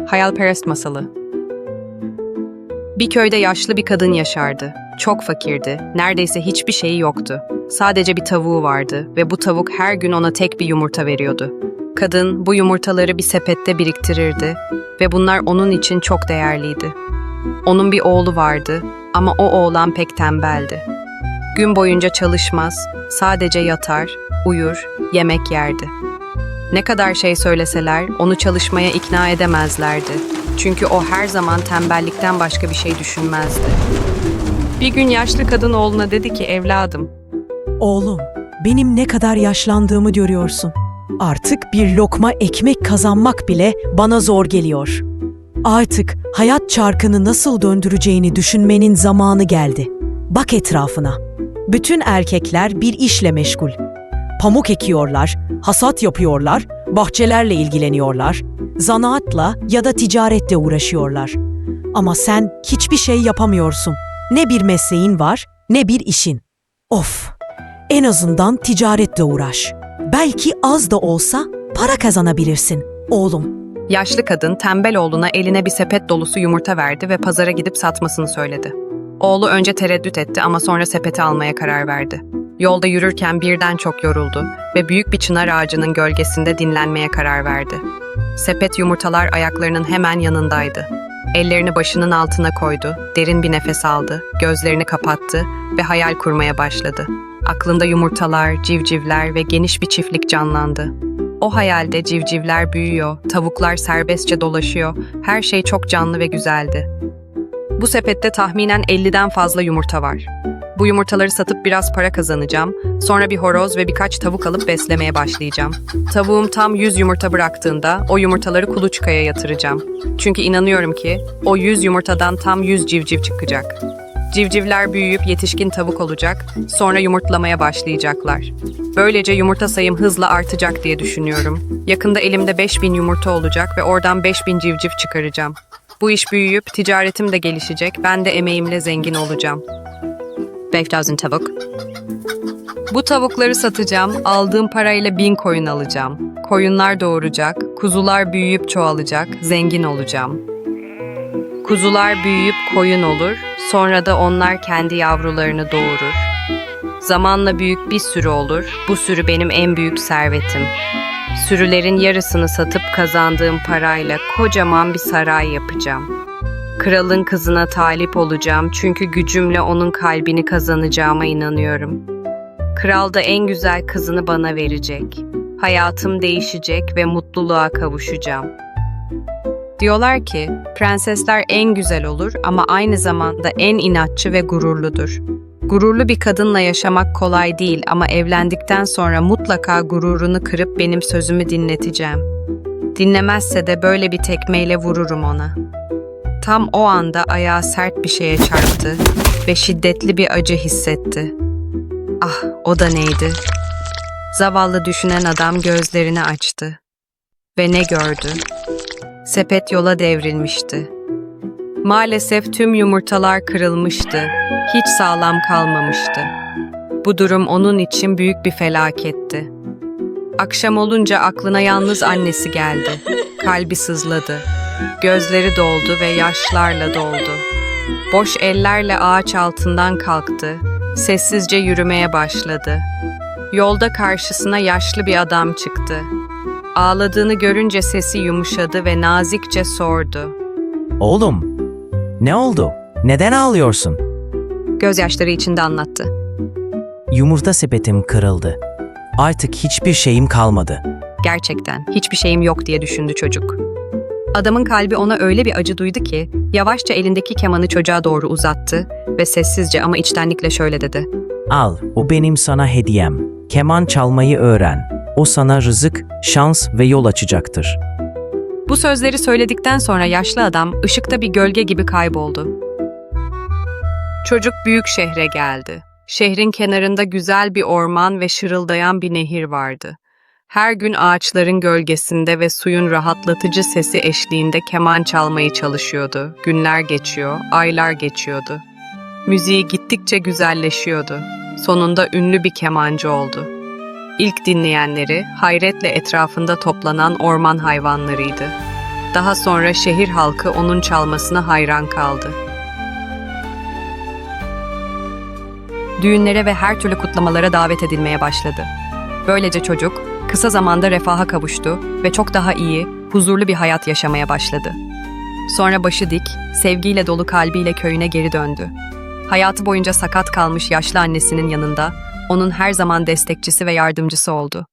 Hayalperest masalı. Bir köyde yaşlı bir kadın yaşardı. Çok fakirdi, neredeyse hiçbir şeyi yoktu. Sadece bir tavuğu vardı ve bu tavuk her gün ona tek bir yumurta veriyordu. Kadın bu yumurtaları bir sepette biriktirirdi ve bunlar onun için çok değerliydi. Onun bir oğlu vardı ama o oğlan pek tembeldi. Gün boyunca çalışmaz, sadece yatar, uyur, yemek yerdi. Ne kadar şey söyleseler onu çalışmaya ikna edemezlerdi. Çünkü o her zaman tembellikten başka bir şey düşünmezdi. Bir gün yaşlı kadın oğluna dedi ki, evladım, Oğlum, benim ne kadar yaşlandığımı görüyorsun. Artık bir lokma ekmek kazanmak bile bana zor geliyor. Artık hayat çarkını nasıl döndüreceğini düşünmenin zamanı geldi. Bak etrafına. Bütün erkekler bir işle meşgul. Pamuk ekiyorlar, hasat yapıyorlar, bahçelerle ilgileniyorlar, zanaatla ya da ticaretle uğraşıyorlar. Ama sen hiçbir şey yapamıyorsun. Ne bir mesleğin var, ne bir işin. Of! En azından ticaretle uğraş. Belki az da olsa para kazanabilirsin, oğlum. yaşlı kadın tembel oğluna eline bir sepet dolusu yumurta verdi ve pazara gidip satmasını söyledi. Oğlu önce tereddüt etti ama sonra sepeti almaya karar verdi. Yolda yürürken birden çok yoruldu ve büyük bir çınar ağacının gölgesinde dinlenmeye karar verdi. Sepet yumurtalar ayaklarının hemen yanındaydı. Ellerini başının altına koydu, derin bir nefes aldı, gözlerini kapattı ve hayal kurmaya başladı. Aklında yumurtalar, civcivler ve geniş bir çiftlik canlandı. O hayalde civcivler büyüyor, tavuklar serbestçe dolaşıyor, her şey çok canlı ve güzeldi. Bu sepette tahminen 50'den fazla yumurta var. Bu yumurtaları satıp biraz para kazanacağım, sonra bir horoz ve birkaç tavuk alıp beslemeye başlayacağım. Tavuğum tam 100 yumurta bıraktığında o yumurtaları kuluçkaya yatıracağım. Çünkü inanıyorum ki o 100 yumurtadan tam 100 civciv çıkacak. Civcivler büyüyüp yetişkin tavuk olacak, sonra yumurtlamaya başlayacaklar. Böylece yumurta sayım hızla artacak diye düşünüyorum. Yakında elimde 5000 yumurta olacak ve oradan 5000 civciv çıkaracağım. Bu iş büyüyüp ticaretim de gelişecek, ben de emeğimle zengin olacağım. 5000 tavuk. Bu tavukları satacağım, aldığım parayla 1000 koyun alacağım. Koyunlar doğuracak, kuzular büyüyüp çoğalacak, zengin olacağım. Kuzular büyüyüp koyun olur, sonra da onlar kendi yavrularını doğurur. Zamanla büyük bir sürü olur, bu sürü benim en büyük servetim. Sürülerin yarısını satıp kazandığım parayla kocaman bir saray yapacağım. Kralın kızına talip olacağım çünkü gücümle onun kalbini kazanacağıma inanıyorum. Kral da en güzel kızını bana verecek. Hayatım değişecek ve mutluluğa kavuşacağım. Diyorlar ki, prensesler en güzel olur ama aynı zamanda en inatçı ve gururludur. Gururlu bir kadınla yaşamak kolay değil ama evlendikten sonra mutlaka gururunu kırıp benim sözümü dinleteceğim. Dinlemezse de böyle bir tekmeyle vururum ona. Tam o anda ayağı sert bir şeye çarptı ve şiddetli bir acı hissetti. Ah, o da neydi? Zavallı düşünen adam gözlerini açtı. Ve ne gördü? Sepet yola devrilmişti. Maalesef tüm yumurtalar kırılmıştı, hiç sağlam kalmamıştı. Bu durum onun için büyük bir felaketti. Akşam olunca aklına yalnız annesi geldi. Kalbi sızladı. Gözleri doldu ve yaşlarla doldu. Boş ellerle ağaç altından kalktı. Sessizce yürümeye başladı. Yolda karşısına yaşlı bir adam çıktı. Ağladığını görünce sesi yumuşadı ve nazikçe sordu. Oğlum, ne oldu? Neden ağlıyorsun? Gözyaşları içinde anlattı. Yumurta sepetim kırıldı. Artık hiçbir şeyim kalmadı. Gerçekten hiçbir şeyim yok diye düşündü çocuk. Adamın kalbi ona öyle bir acı duydu ki yavaşça elindeki kemanı çocuğa doğru uzattı ve sessizce ama içtenlikle şöyle dedi. Al, o benim sana hediyem. Keman çalmayı öğren. O sana rızık, şans ve yol açacaktır. Bu sözleri söyledikten sonra yaşlı adam ışıkta bir gölge gibi kayboldu. Çocuk büyük şehre geldi. Şehrin kenarında güzel bir orman ve şırıldayan bir nehir vardı. Her gün ağaçların gölgesinde ve suyun rahatlatıcı sesi eşliğinde keman çalmaya çalışıyordu. Günler geçiyor, aylar geçiyordu. Müziği gittikçe güzelleşiyordu. Sonunda ünlü bir kemancı oldu. İlk dinleyenleri hayretle etrafında toplanan orman hayvanlarıydı. Daha sonra şehir halkı onun çalmasına hayran kaldı. Düğünlere ve her türlü kutlamalara davet edilmeye başladı. Böylece çocuk kısa zamanda refaha kavuştu ve çok daha iyi, huzurlu bir hayat yaşamaya başladı. Sonra başı dik, sevgiyle dolu kalbiyle köyüne geri döndü. Hayatı boyunca sakat kalmış yaşlı annesinin yanında, onun her zaman destekçisi ve yardımcısı oldu.